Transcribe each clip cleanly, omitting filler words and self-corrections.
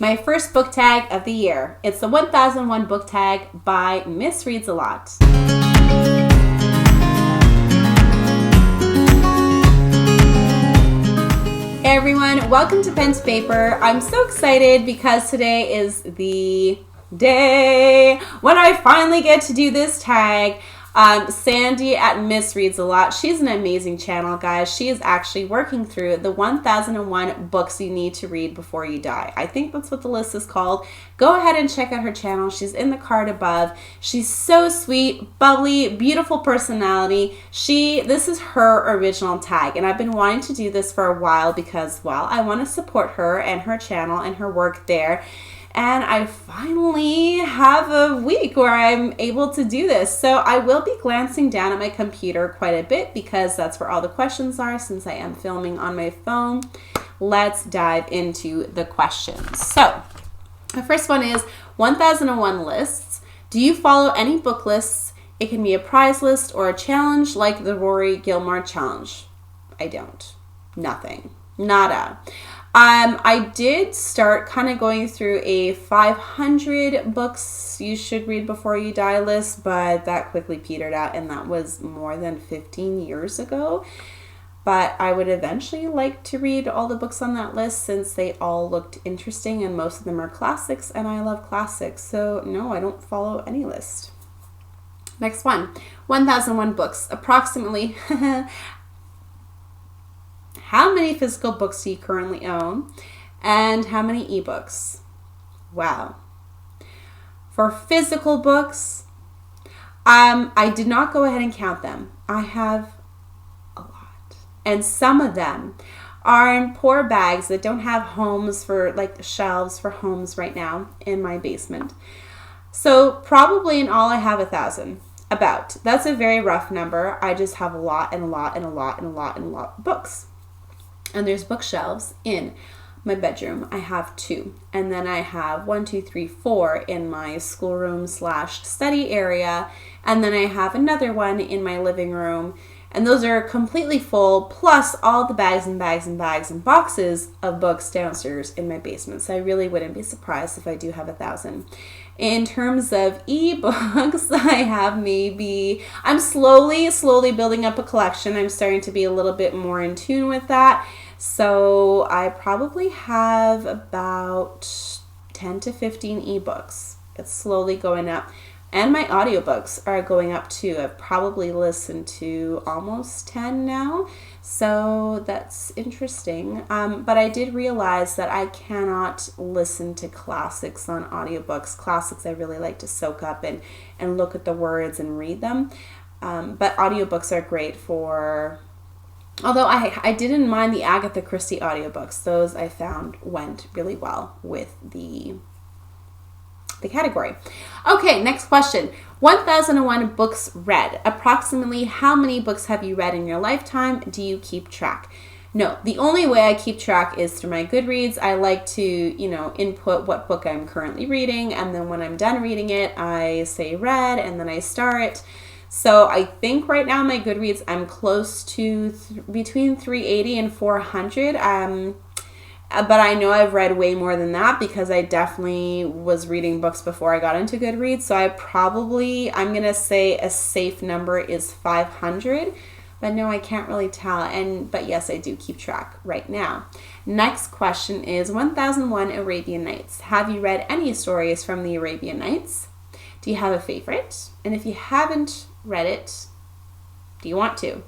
My first book tag of the year. It's the 1001 book tag by Miss Reads a Lot. Hey everyone, welcome to Pen to Paper. I'm so excited because today is the day when I finally get to do this tag. Sandy at Miss Reads a Lot. She's an amazing channel, guys. She is actually working through the 1001 books you need to read before you die. I think that's what the list is called. Go ahead and check out her channel. She's in the card above. She's so sweet, bubbly, beautiful personality. This is her original tag, and I've been wanting to do this for a while because, well, I want to support her and her channel and her work there. And I finally have a week where I'm able to do this. So I will be glancing down at my computer quite a bit because that's where all the questions are since I am filming on my phone. Let's dive into the questions. So the first one is 1001 lists. Do you follow any book lists? It can be a prize list or a challenge like the Rory Gilmore challenge. I don't. Nothing. Nada. I did start kind of going through a 500 books you should read before you die list, but that quickly petered out, and that was more than 15 years ago. But I would eventually like to read all the books on that list since they all looked interesting, and most of them are classics, and I love classics. So no, I don't follow any list. Next one, 1001 books, approximately. How many physical books do you currently own? And how many ebooks? Wow. For physical books, I did not go ahead and count them. I have a lot. And some of them are in poor bags that don't have homes for, like, shelves for homes right now in my basement. So probably in all I have 1,000. About. That's a very rough number. I just have a lot and a lot and a lot and a lot and a lot of books. And there's bookshelves in my bedroom. I have 2. And then I have 1, 2, 3, 4 in my schoolroom / study area. And then I have another one in my living room. And those are completely full, plus all the bags and bags and bags and boxes of books downstairs in my basement. So I really wouldn't be surprised if I do have 1,000. In terms of ebooks, I have I'm slowly building up a collection. I'm starting to be a little bit more in tune with that. So I probably have about 10 to 15 ebooks. It's slowly going up. And my audiobooks are going up too. I've probably listened to almost 10 now. So that's interesting. But I did realize that I cannot listen to classics on audiobooks. Classics I really like to soak up and look at the words and read them. But audiobooks are great for... Although I didn't mind the Agatha Christie audiobooks. Those I found went really well with the category. Okay, next question. 1001 books read. Approximately how many books have you read in your lifetime? Do you keep track? No, the only way I keep track is through my Goodreads. I like to, input what book I'm currently reading, and then when I'm done reading it, I say read, and then I star it. So I think right now my Goodreads, I'm close to between 380 and 400. But I know I've read way more than that because I definitely was reading books before I got into Goodreads. So I'm going to say a safe number is 500. But no, I can't really tell. But yes, I do keep track right now. Next question is 1001 Arabian Nights. Have you read any stories from the Arabian Nights? Do you have a favorite? And if you haven't read it, do you want to?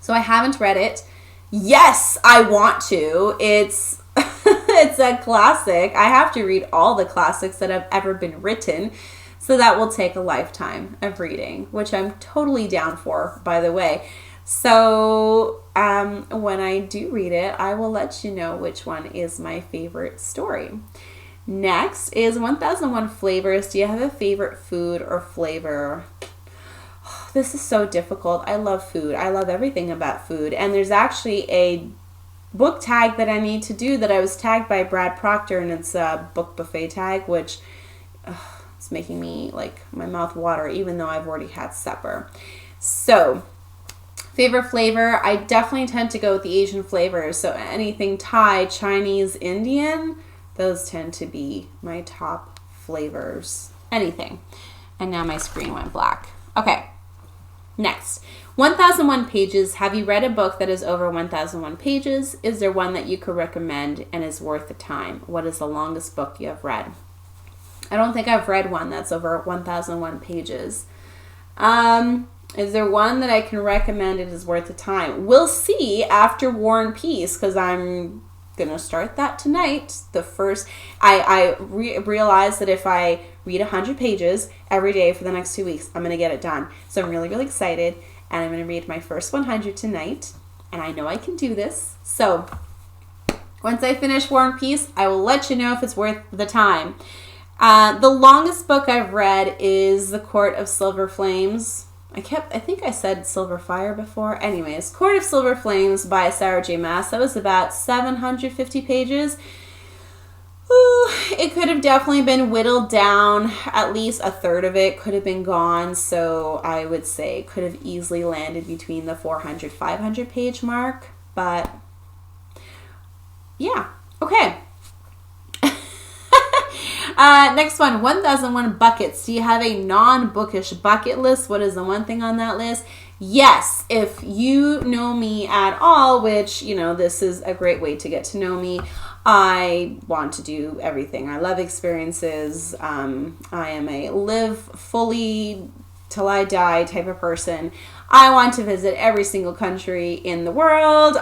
So I haven't read it. Yes, I want to. It's a classic. I have to read all the classics that have ever been written. So that will take a lifetime of reading, which I'm totally down for, by the way. So when I do read it, I will let you know which one is my favorite story. Next is 1001 flavors. Do you have a favorite food or flavor? This is so difficult. I love food. I love everything about food. And there's actually a book tag that I need to do that I was tagged by Brad Proctor, and it's a book buffet tag, which it's making me my mouth water even though I've already had supper. So favorite flavor, I definitely tend to go with the Asian flavors. So anything Thai, Chinese, Indian, Those tend to be my top flavors. Anything. And now my screen went black. Okay. Next. 1001 pages. Have you read a book that is over 1001 pages? Is there one that you could recommend and is worth the time? What is the longest book you have read? I don't think I've read one that's over 1001 pages. Is there one that I can recommend it is worth the time? We'll see after War and Peace, because I'm going to start that tonight. I realized that if I read 100 pages every day for the next 2 weeks, I'm going to get it done. So I'm really, really excited, and I'm going to read my first 100 tonight, and I know I can do this. So once I finish War and Peace, I will let you know if it's worth the time. The longest book I've read is The Court of Silver Flames. I think I said Silver Fire before. Anyways, Court of Silver Flames by Sarah J. Maas. That was about 750 pages. Ooh, it could have definitely been whittled down. At least a third of it could have been gone. So I would say it could have easily landed between the 400, 500 page mark. But yeah, okay. Next one, 1001 buckets. Do you have a non-bookish bucket list? What is the one thing on that list? Yes, if you know me at all, which, this is a great way to get to know me. I want to do everything. I love experiences. I am a live fully till I die type of person. I want to visit every single country in the world.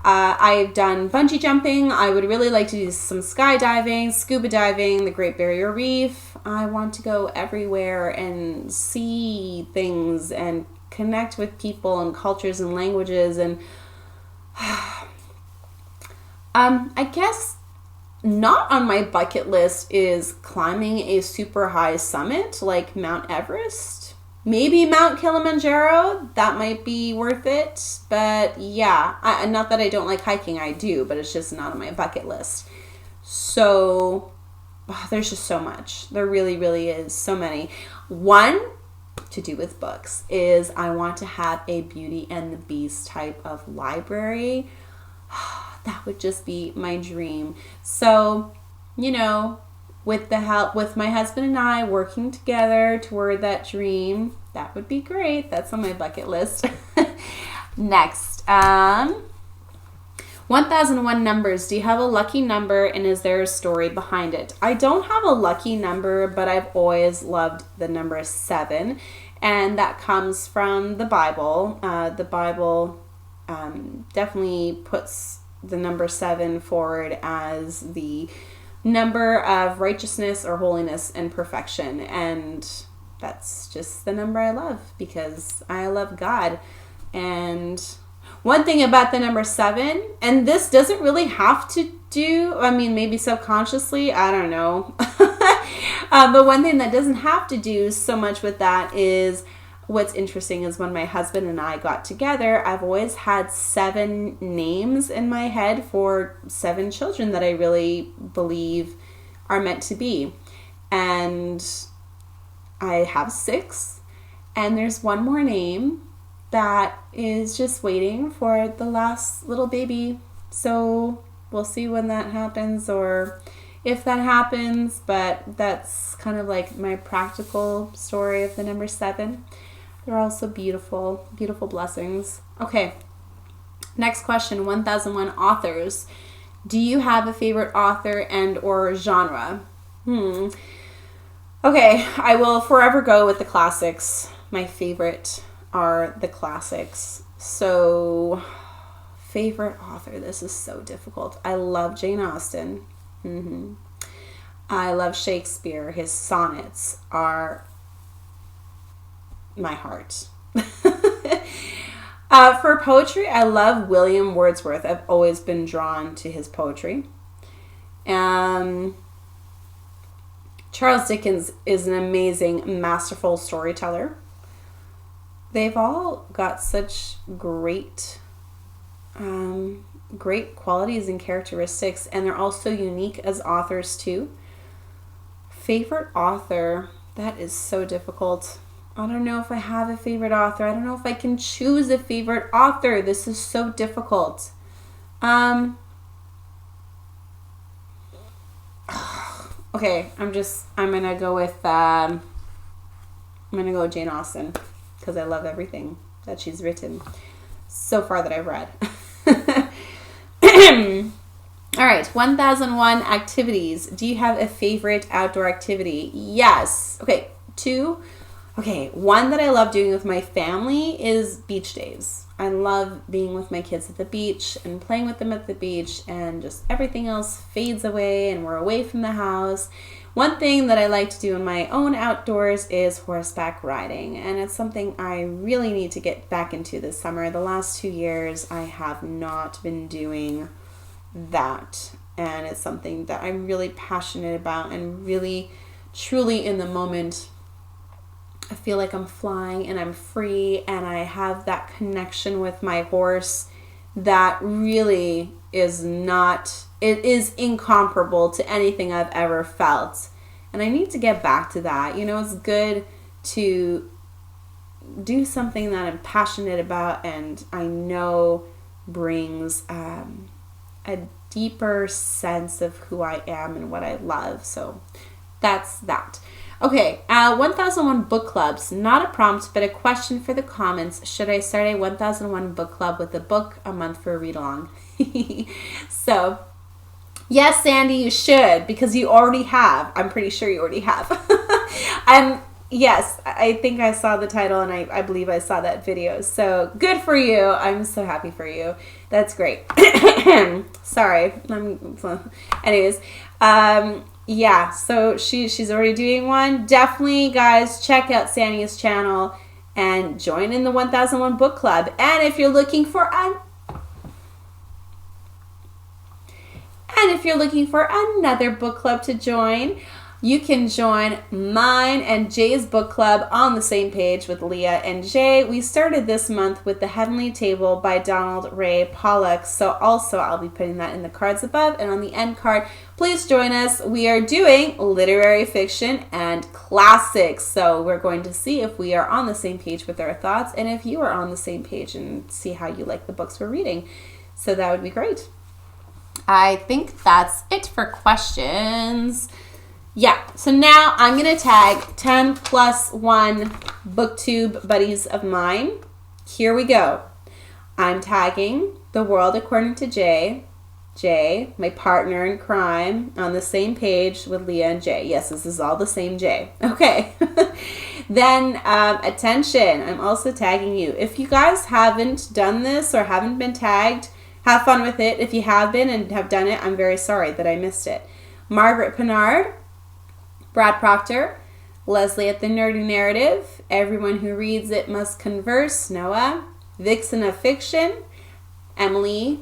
I've done bungee jumping. I would really like to do some skydiving, scuba diving, the Great Barrier Reef. I want to go everywhere and see things and connect with people and cultures and languages. And I guess not on my bucket list is climbing a super high summit like Mount Everest. Maybe Mount Kilimanjaro, that might be worth it. But yeah, not that I don't like hiking, I do, but it's just not on my bucket list. So there's just so much. There really, really is so many. One to do with books is I want to have a Beauty and the Beast type of library. That would just be my dream. So, with my husband and I working together toward that dream, that would be great. That's on my bucket list. Next, 1001 numbers. Do you have a lucky number, and is there a story behind it? I don't have a lucky number, but I've always loved the number 7, and that comes from the Bible. The Bible definitely puts the number 7 forward as the number of righteousness or holiness and perfection, and that's just the number I love because I love God. And one thing about the number 7, and this doesn't really have to do, maybe subconsciously, I don't know, but one thing that doesn't have to do so much with that is what's interesting is when my husband and I got together, I've always had 7 names in my head for 7 children that I really believe are meant to be. And I have 6, and there's one more name that is just waiting for the last little baby. So we'll see when that happens or if that happens, but that's kind of like my practical story of the number 7. They're also beautiful, beautiful blessings. Okay, next question, 1001 authors. Do you have a favorite author and or genre? Okay, I will forever go with the classics. My favorite are the classics. So, favorite author, this is so difficult. I love Jane Austen. I love Shakespeare. His sonnets are my heart. For poetry, I love William Wordsworth. I've always been drawn to his poetry. Charles Dickens is an amazing, masterful storyteller. They've all got such great qualities and characteristics, and they're also unique as authors too. Favorite author, that is so difficult. I don't know if I have a favorite author. I don't know if I can choose a favorite author. This is so difficult. Okay, I'm gonna go with I'm gonna go with Jane Austen because I love everything that she's written so far that I've read. All right, 1001 activities. Do you have a favorite outdoor activity? Yes. Okay, 2. Okay, one that I love doing with my family is beach days. I love being with my kids at the beach and playing with them at the beach, and just everything else fades away and we're away from the house. One thing that I like to do in my own outdoors is horseback riding, and it's something I really need to get back into this summer. The last 2 years I have not been doing that, and it's something that I'm really passionate about, and really truly in the moment I feel like I'm flying and I'm free, and I have that connection with my horse that really is incomparable to anything I've ever felt. And I need to get back to that. You know, it's good to do something that I'm passionate about and I know brings a deeper sense of who I am and what I love. So that's that. Okay, 1001 book clubs. Not a prompt, but a question for the comments. Should I start a 1001 book club with a book a month for a read-along? So, yes, Sandy, you should, because you already have. I'm pretty sure you already have. Yes, I think I saw the title, and I believe I saw that video. So, good for you. I'm so happy for you. That's great. Sorry. Anyways, yeah, so she's already doing one. Definitely, guys, check out Sandy's channel and join in the 1001 book club. And if you're looking for another book club to join, you can join mine and Jay's book club on the same page with Leah and Jay. We started this month with The Heavenly Table by Donald Ray Pollock. So also I'll be putting that in the cards above and on the end card. Please join us. We are doing literary fiction and classics. So we're going to see if we are on the same page with our thoughts and if you are on the same page, and see how you like the books we're reading. So that would be great. I think that's it for questions. Yeah, so now I'm going to tag 10 plus 1 booktube buddies of mine. Here we go. I'm tagging The World According to Jay, my partner in crime, on the same page with Leah and Jay. Yes, this is all the same Jay. Okay. Then, attention, I'm also tagging you. If you guys haven't done this or haven't been tagged, have fun with it. If you have been and have done it, I'm very sorry that I missed it. Margaret Pinard, Brad Proctor, Leslie at the Nerdy Narrative, Everyone Who Reads It Must Converse, Noah, Vixen of Fiction, Emily,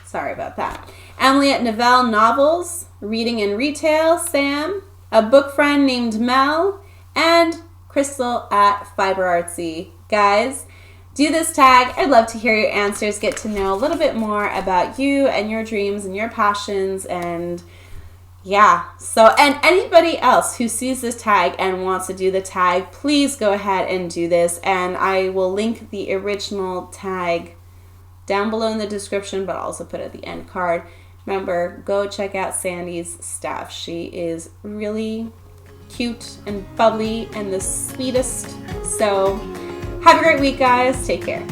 sorry about that. Emily at Novell Novels, Reading in Retail, Sam, a book friend named Mel, and Crystal at Fiber Artsy. Guys, do this tag. I'd love to hear your answers, get to know a little bit more about you and your dreams and your passions, and yeah, so, and anybody else who sees this tag and wants to do the tag, please go ahead and do this, and I will link the original tag down below in the description, but also put it at the end card. Remember, go check out Sandy's stuff. She is really cute and bubbly and the sweetest. So, have a great week, guys. Take care.